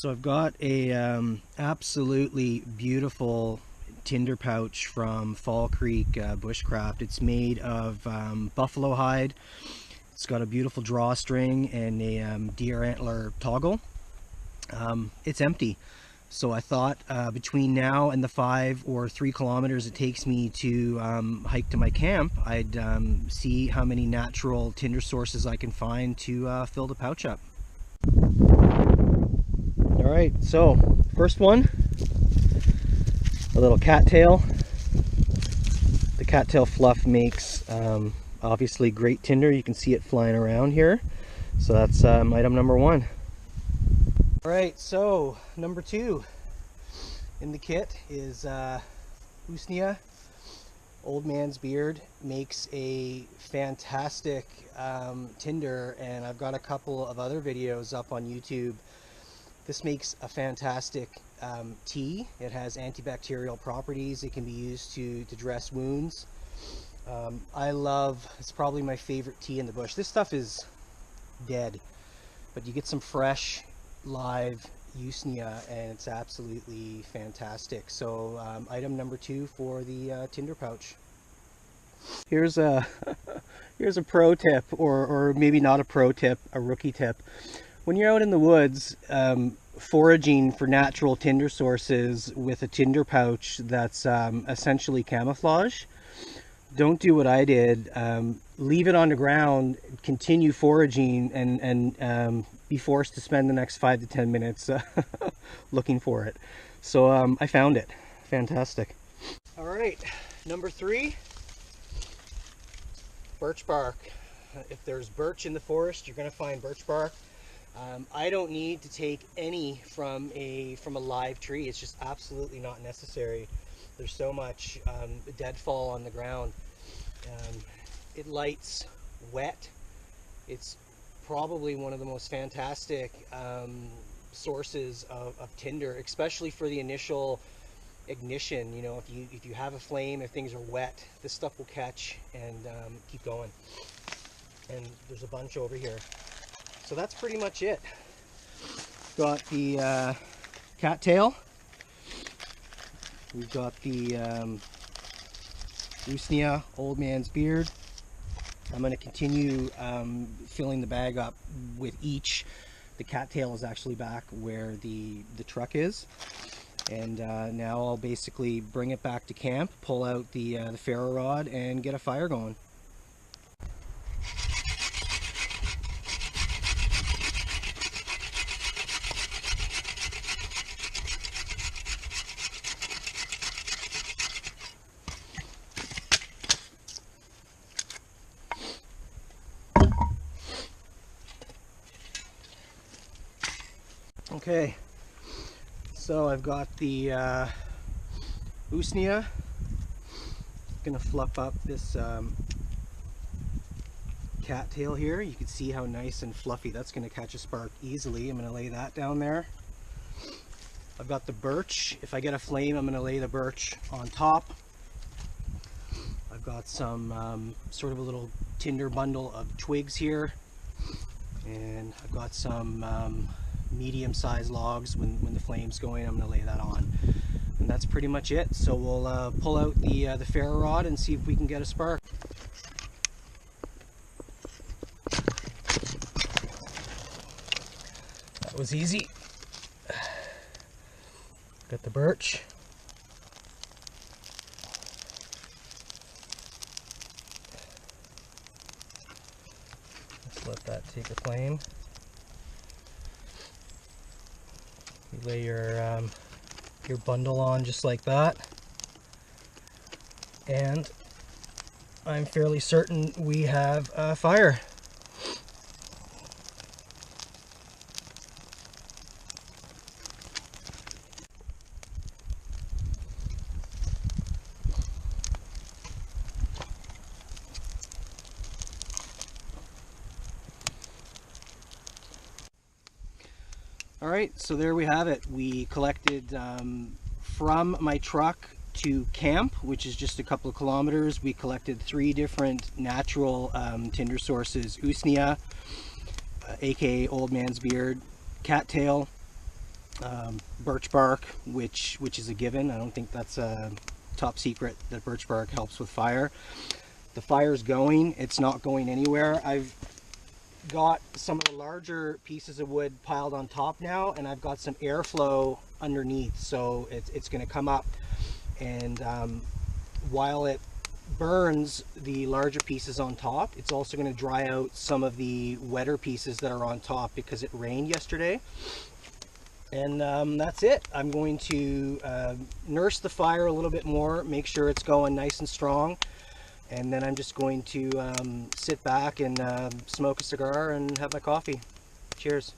So I've got a absolutely beautiful tinder pouch from Fall Creek Bushcraft. It's made of buffalo hide. It's got a beautiful drawstring and a deer antler toggle. It's empty. So I thought between now and the 5 or 3 kilometers it takes me to hike to my camp, I'd see how many natural tinder sources I can find to fill the pouch up. Alright, so first one, a little cattail. The cattail fluff makes obviously great tinder. You can see it flying around here. So that's item number 1. Alright, so number 2 in the kit is Usnea. Old Man's Beard makes a fantastic tinder, and I've got a couple of other videos up on YouTube. This makes a fantastic tea. It has antibacterial properties. It can be used to dress wounds. It's probably my favorite tea in the bush. This stuff is dead, but you get some fresh live Usnea and it's absolutely fantastic. So item number 2 for the tinder pouch. Here's a here's a pro tip, or maybe not a pro tip, a rookie tip. When you're out in the woods foraging for natural tinder sources with a tinder pouch that's essentially camouflage, don't do what I did. Leave it on the ground, continue foraging, and be forced to spend the next 5 to 10 minutes looking for it. So I found it. Fantastic. All right, number 3, birch bark. If there's birch in the forest, you're going to find birch bark. I don't need to take any from a live tree. It's just absolutely not necessary. There's so much deadfall on the ground. It lights wet. It's probably one of the most fantastic sources of tinder, especially for the initial ignition. You know, if you have a flame, if things are wet, this stuff will catch and keep going. And there's a bunch over here. So that's pretty much it. Got the cattail. We've got the Usnea Old Man's Beard. I'm going to continue filling the bag up with each. The cattail is actually back where the truck is. And now I'll basically bring it back to camp, pull out the Ferro Rod, and get a fire going. Okay, so I've got the Usnea. Gonna fluff up this cattail here. You can see how nice and fluffy that's gonna catch a spark easily. I'm gonna lay that down there. I've got the birch. If I get a flame, I'm gonna lay the birch on top. I've got some sort of a little tinder bundle of twigs here, and I've got some medium-sized logs. When the flame's going, I'm going to lay that on, and that's pretty much it. So we'll pull out the Ferro Rod and see if we can get a spark. That was easy. Got the birch. Let's let that take a flame. You lay your bundle on just like that, and I'm fairly certain we have a fire. Alright, so there we have it. We collected from my truck to camp, which is just a couple of kilometers. We collected 3 different natural tinder sources: Usnea, aka Old Man's Beard, cattail, birch bark, which is a given. I don't think that's a top secret that birch bark helps with fire. The fire's going, it's not going anywhere. I've got some of the larger pieces of wood piled on top now, and I've got some airflow underneath, so it's going to come up, and while it burns the larger pieces on top, it's also going to dry out some of the wetter pieces that are on top because it rained yesterday. And that's it. I'm going to nurse the fire a little bit more, make sure it's going nice and strong, and then I'm just going to sit back and smoke a cigar and have my coffee. Cheers.